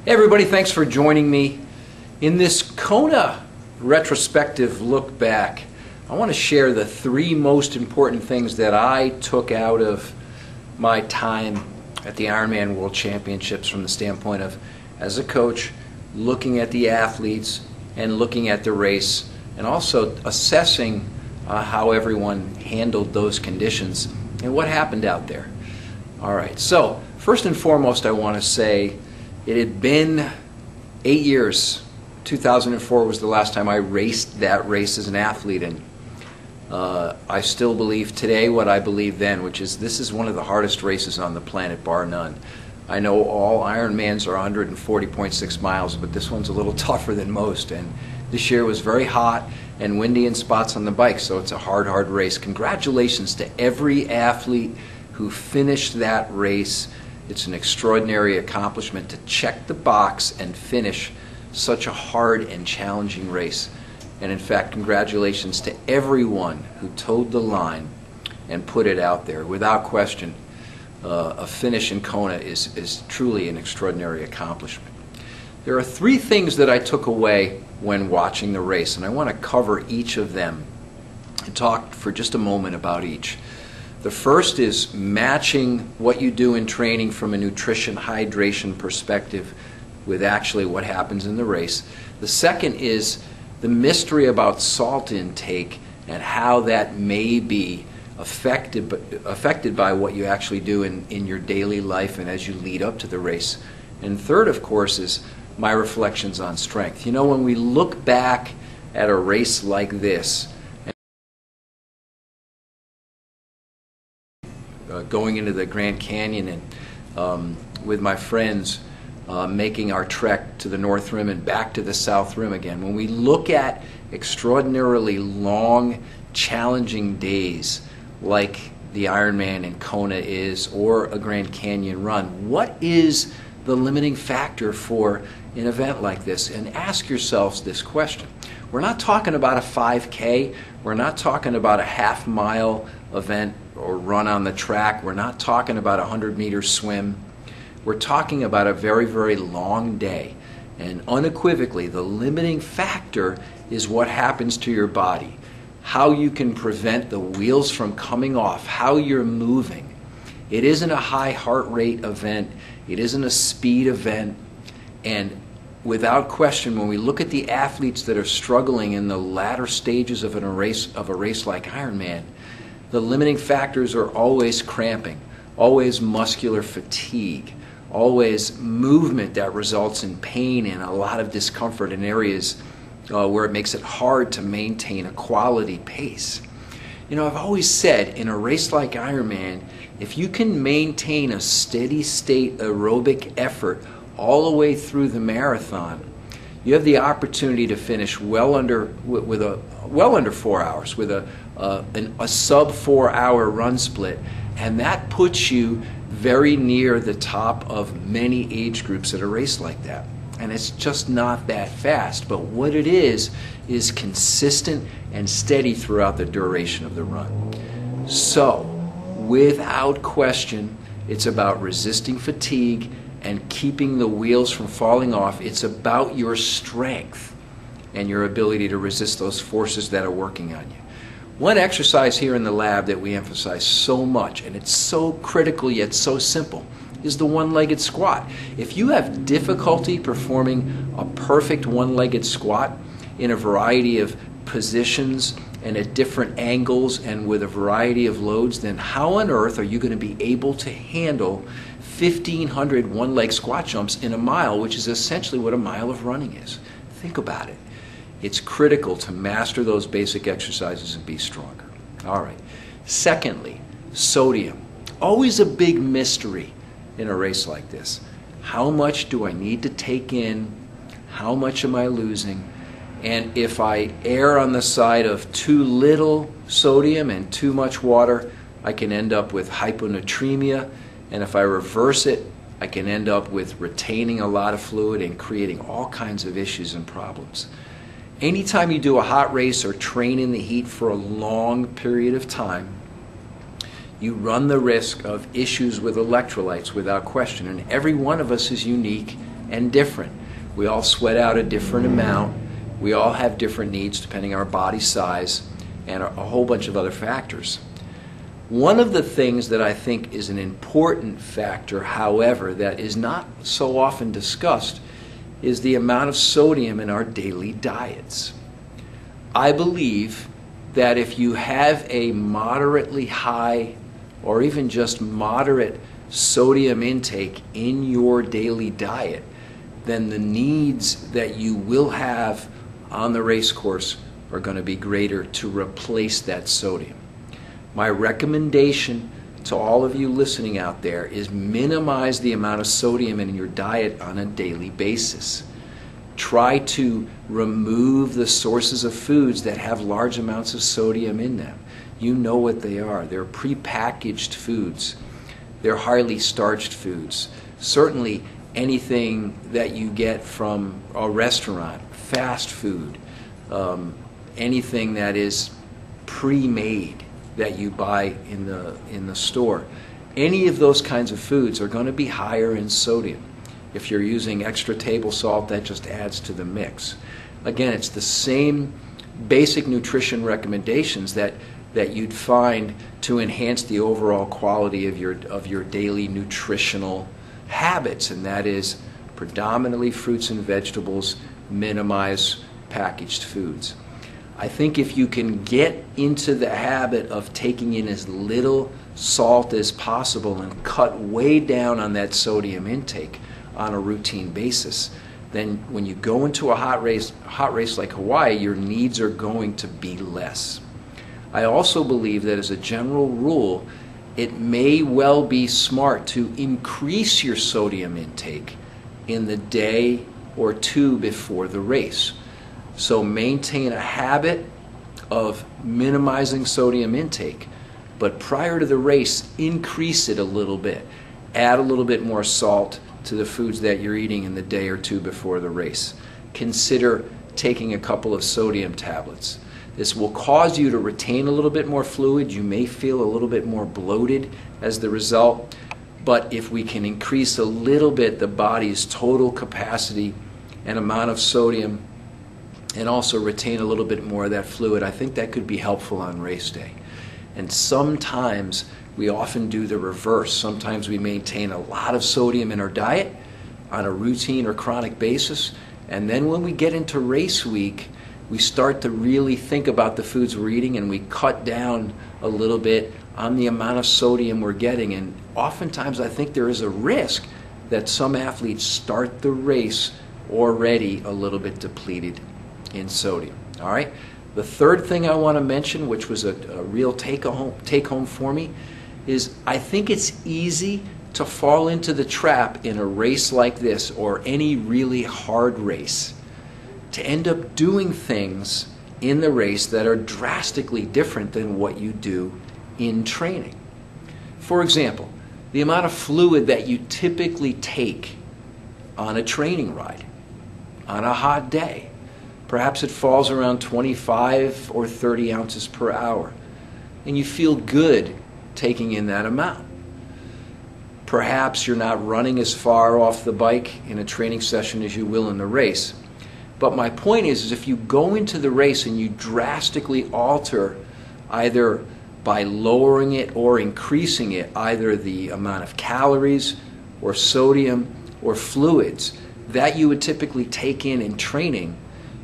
Hey everybody, thanks for joining me. In this Kona retrospective look back, I want to share the three most important things that I took out of my time at the Ironman World Championships from the standpoint of, as a coach, looking at the athletes and looking at the race and also assessing how everyone handled those conditions and what happened out there. All right, so first and foremost I want to say it had been 8 years. 2004 was the last time I raced that race as an athlete, and I still believe today what I believed then, which is this is one of the hardest races on the planet, bar none. I know all Ironmans are 140.6 miles, but this one's a little tougher than most, and this year was very hot and windy in spots on the bike, so it's a hard race. Congratulations to every athlete who finished that race. It's an extraordinary accomplishment to check the box and finish such a hard and challenging race. And in fact, congratulations to everyone who towed the line and put it out there. Without question, a finish in Kona is truly an extraordinary accomplishment. There are three things that I took away when watching the race, and I want to cover each of them and talk for just a moment about each. The first is matching what you do in training from a nutrition, hydration perspective with actually what happens in the race. The second is the mystery about salt intake and how that may be affected by what you actually do in your daily life and as you lead up to the race. And third, of course, is my reflections on strength. You know, when we look back at a race like this, going into the Grand Canyon and with my friends making our trek to the North Rim and back to the South Rim again. When we look at extraordinarily long, challenging days like the Ironman in Kona is, or a Grand Canyon run, what is the limiting factor for an event like this? And ask yourselves this question. We're not talking about a 5K. We're not talking about a half-mile event or run on the track. We're not talking about a 100-meter swim. We're talking about a very, very long day. And unequivocally, the limiting factor is what happens to your body, how you can prevent the wheels from coming off, how you're moving. It isn't a high heart rate event. It isn't a speed event. And without question, when we look at the athletes that are struggling in the latter stages of a race like Ironman, the limiting factors are always cramping, always muscular fatigue, always movement that results in pain and a lot of discomfort in areas where it makes it hard to maintain a quality pace. You know, I've always said in a race like Ironman, if you can maintain a steady state aerobic effort all the way through the marathon, you have the opportunity to finish well under 4 hours with a sub 4 hour run split, and that puts you very near the top of many age groups at a race like that. And it's just not that fast, but what it is consistent and steady throughout the duration of the run. So, without question, it's about resisting fatigue and keeping the wheels from falling off. It's about your strength and your ability to resist those forces that are working on you. One exercise here in the lab that we emphasize so much, and it's so critical yet so simple, is the one-legged squat. If you have difficulty performing a perfect one-legged squat in a variety of positions and at different angles and with a variety of loads, then how on earth are you going to be able to handle 1,500 one-leg squat jumps in a mile, which is essentially what a mile of running is? Think about it. It's critical to master those basic exercises and be stronger. All right. Secondly, sodium. Always a big mystery in a race like this. How much do I need to take in? How much am I losing? And if I err on the side of too little sodium and too much water, I can end up with hyponatremia. And if I reverse it, I can end up with retaining a lot of fluid and creating all kinds of issues and problems. Anytime you do a hot race or train in the heat for a long period of time, you run the risk of issues with electrolytes without question. And every one of us is unique and different. We all sweat out a different amount. We all have different needs depending on our body size and a whole bunch of other factors. One of the things that I think is an important factor, however, that is not so often discussed is the amount of sodium in our daily diets. I believe that if you have a moderately high or even just moderate sodium intake in your daily diet, then the needs that you will have on the race course are going to be greater to replace that sodium. My recommendation to all of you listening out there is minimize the amount of sodium in your diet on a daily basis. Try to remove the sources of foods that have large amounts of sodium in them. You know what they are. They're prepackaged foods. They're highly starched foods. Certainly anything that you get from a restaurant, fast food, anything that is pre-made that you buy in the store. Any of those kinds of foods are going to be higher in sodium. If you're using extra table salt, that just adds to the mix. Again, it's the same basic nutrition recommendations that you'd find to enhance the overall quality of your daily nutritional habits, and that is predominantly fruits and vegetables, minimize packaged foods. I think if you can get into the habit of taking in as little salt as possible and cut way down on that sodium intake on a routine basis, then when you go into a hot race like Hawaii, your needs are going to be less. I also believe that as a general rule, it may well be smart to increase your sodium intake in the day or two before the race. So maintain a habit of minimizing sodium intake, but prior to the race, increase it a little bit. Add a little bit more salt to the foods that you're eating in the day or two before the race. Consider taking a couple of sodium tablets. This will cause you to retain a little bit more fluid. You may feel a little bit more bloated as the result, but if we can increase a little bit the body's total capacity and amount of sodium and also retain a little bit more of that fluid, I think that could be helpful on race day. And sometimes we often do the reverse. Sometimes we maintain a lot of sodium in our diet on a routine or chronic basis, and then when we get into race week, we start to really think about the foods we're eating and we cut down a little bit on the amount of sodium we're getting. And oftentimes I think there is a risk that some athletes start the race already a little bit depleted in sodium. All right? The third thing I want to mention, which was a real take home for me, is I think it's easy to fall into the trap in a race like this or any really hard race to end up doing things in the race that are drastically different than what you do in training. For example, the amount of fluid that you typically take on a training ride, on a hot day. Perhaps it falls around 25 or 30 ounces per hour, and you feel good taking in that amount. Perhaps you're not running as far off the bike in a training session as you will in the race. But my point is if you go into the race and you drastically alter, either by lowering it or increasing it, either the amount of calories or sodium or fluids that you would typically take in training,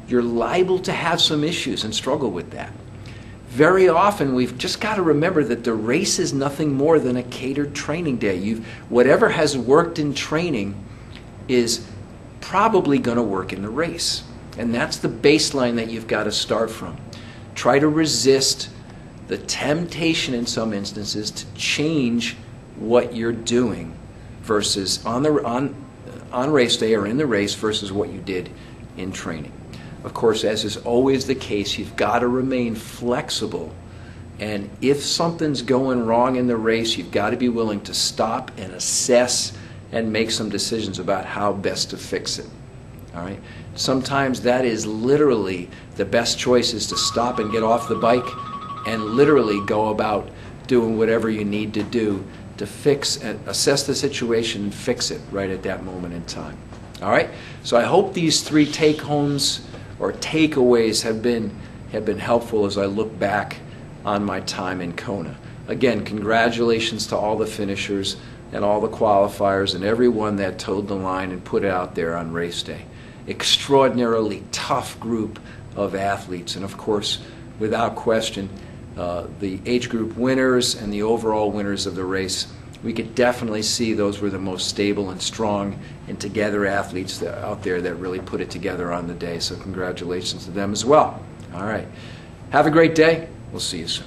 you're liable to have some issues and struggle with that. Very often we've just got to remember that the race is nothing more than a catered training day. Whatever has worked in training is probably going to work in the race. And that's the baseline that you've got to start from. Try to resist the temptation in some instances to change what you're doing versus on race day or in the race versus what you did in training. Of course, as is always the case, you've got to remain flexible. And if something's going wrong in the race, you've got to be willing to stop and assess and make some decisions about how best to fix it. All right? Sometimes that is literally the best choice, is to stop and get off the bike and literally go about doing whatever you need to do to fix and assess the situation and fix it right at that moment in time. All right, so I hope these 3 take-homes or takeaways have been helpful as I look back on my time in Kona. Again, congratulations to all the finishers and all the qualifiers and everyone that towed the line and put it out there on race day. Extraordinarily tough group of athletes, and of course, without question, the age group winners and the overall winners of the race, we could definitely see those were the most stable and strong and together athletes out there that really put it together on the day. So congratulations to them as well. All right. Have a great day. We'll see you soon.